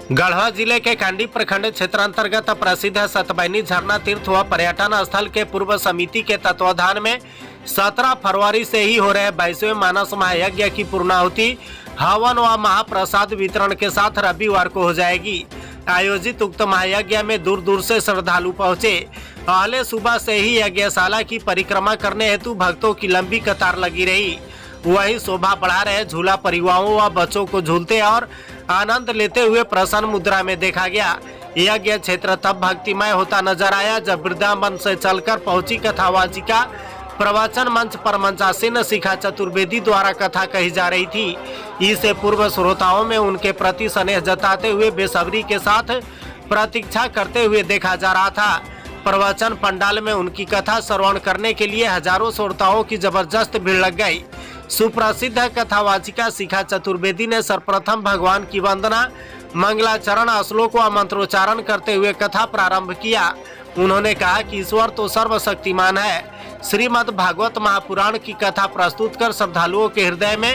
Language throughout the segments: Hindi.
गढ़वा जिले के कांडी प्रखंड क्षेत्र अंतर्गत प्रसिद्ध सतबैनी झरना तीर्थ व पर्यटन स्थल के पूर्व समिति के तत्वाधान में 17 फरवरी से ही हो रहे 22वें मानस महायज्ञ की पूर्णाहुति हवन व महाप्रसाद वितरण के साथ रविवार को हो जाएगी। आयोजित उक्त महायज्ञ में दूर दूर से श्रद्धालु पहुंचे। पहले सुबह से ही यज्ञशाला की परिक्रमा करने हेतु भक्तों की लंबी कतार लगी रही। वही शोभा बढ़ा रहे झूला परिवारों व बच्चों को झूलते और आनंद लेते हुए प्रसन्न मुद्रा में देखा गया। यज्ञ क्षेत्र तब भक्तिमय होता नजर आया जब वृंदावन से चलकर पहुंची कथावाचिका प्रवचन मंच पर मंचासीन शिखा चतुर्वेदी द्वारा कथा कही जा रही थी। इससे पूर्व श्रोताओं में उनके प्रति स्नेह जताते हुए बेसब्री के साथ प्रतीक्षा करते हुए देखा जा रहा था। प्रवचन पंडाल में उनकी कथा श्रवण करने के लिए हजारों श्रोताओं की जबरदस्त भीड़ लग गई। सुप्रसिद्ध कथावाचिका शिखा चतुर्वेदी ने सर्वप्रथम भगवान की वंदना, मंगलाचरण, श्लोक व मंत्रोच्चारण करते हुए कथा प्रारंभ किया। उन्होंने कहा कि ईश्वर तो सर्वशक्तिमान है। श्रीमद् भागवत महापुराण की कथा प्रस्तुत कर श्रद्धालुओं के हृदय में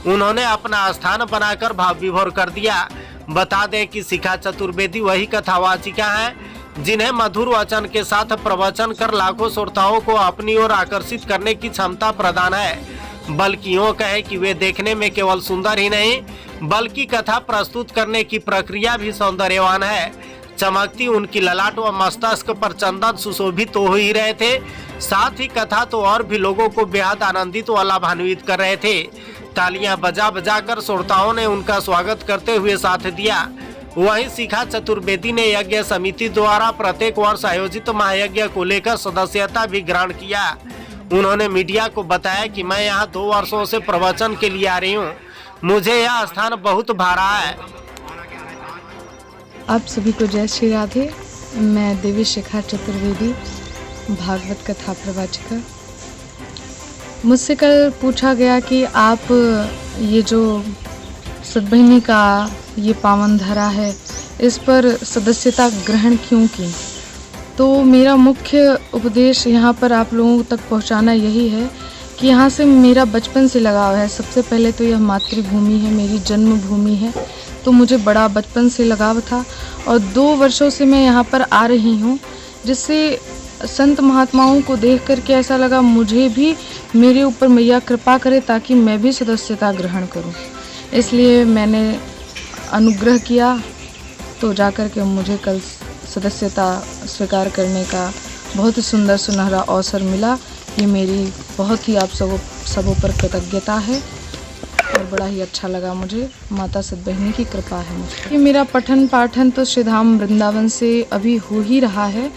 उन्होंने अपना स्थान बनाकर भाव विभोर कर दिया। बता दें कि शिखा चतुर्वेदी वही कथावाचिका हैं जिन्हें मधुर वचन के साथ प्रवचन कर लाखों श्रोताओं को अपनी ओर आकर्षित करने की क्षमता प्रदान है। बल्कि यूँ कहे कि वे देखने में केवल सुंदर ही नहीं बल्कि कथा प्रस्तुत करने की प्रक्रिया भी सौंदर्यवान है। चमकती उनकी ललाट व मस्तक पर चंदन सुशोभित तो हो ही रहे थे, साथ ही कथा तो और भी लोगों को बेहद आनंदित व लाभान्वित कर रहे थे। तालियां बजा बजा कर श्रोताओं ने उनका स्वागत करते हुए साथ दिया। वहीं शिखा चतुर्वेदी ने यज्ञ समिति द्वारा प्रत्येक वर्ष आयोजित महायज्ञ को लेकर सदस्यता भी ग्रहण किया। उन्होंने मीडिया को बताया कि मैं यहाँ 2 वर्षों से प्रवचन के लिए आ रही हूँ। मुझे यह स्थान बहुत भा रहा है। आप सभी को जय श्री राधे। मैं देवी शिखा चतुर्वेदी, भागवत कथा प्रवाचिका। मुझसे कल पूछा गया कि आप ये जो सतबैनी का ये पावन धरा है इस पर सदस्यता ग्रहण क्यों की। तो मेरा मुख्य उपदेश यहाँ पर आप लोगों तक पहुँचाना यही है कि यहाँ से मेरा बचपन से लगाव है। सबसे पहले तो यह मातृभूमि है, मेरी जन्मभूमि है, तो मुझे बड़ा बचपन से लगाव था और 2 वर्षों से मैं यहाँ पर आ रही हूँ, जिससे संत महात्माओं को देख करके ऐसा लगा मुझे भी मेरे ऊपर मैया कृपा करे ताकि मैं भी सदस्यता ग्रहण करूँ। इसलिए मैंने अनुग्रह किया तो जाकर के मुझे कल सदस्यता स्वीकार करने का बहुत ही सुंदर सुनहरा अवसर मिला। ये मेरी बहुत ही आप सबों पर कृतज्ञता है और बड़ा ही अच्छा लगा मुझे। माता सतबैनी की कृपा है मुझे। ये मेरा पठन पाठन तो श्रीधाम वृंदावन से अभी हो ही रहा है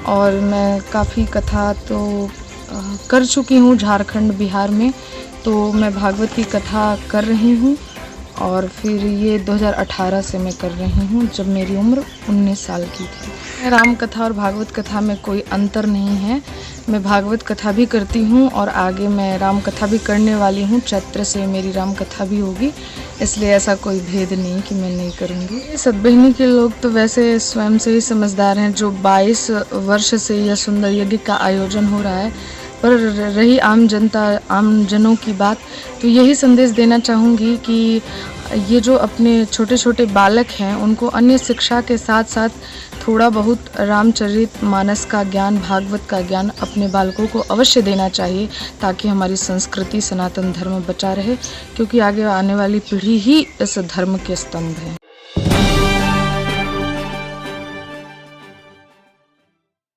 और मैं काफ़ी कथा तो कर चुकी हूँ झारखंड, बिहार में। तो मैं भागवत की कथा कर रही हूँ और फिर ये 2018 से मैं कर रही हूँ जब मेरी उम्र 19 साल की थी। राम कथा और भागवत कथा में कोई अंतर नहीं है। मैं भागवत कथा भी करती हूँ और आगे मैं राम कथा भी करने वाली हूँ। चैत्र से मेरी राम कथा भी होगी, इसलिए ऐसा कोई भेद नहीं कि मैं नहीं करूँगी। सतबैनी के लोग तो वैसे स्वयं से ही समझदार हैं। जो 22 वर्ष से यह सुंदर यज्ञ का आयोजन हो रहा है, पर रही आम जनता, आम जनों की बात, तो यही संदेश देना चाहूँगी कि ये जो अपने छोटे छोटे बालक हैं उनको अन्य शिक्षा के साथ साथ थोड़ा बहुत रामचरित मानस का ज्ञान, भागवत का ज्ञान अपने बालकों को अवश्य देना चाहिए ताकि हमारी संस्कृति, सनातन धर्म बचा रहे, क्योंकि आगे आने वाली पीढ़ी ही इस धर्म के स्तंभ है।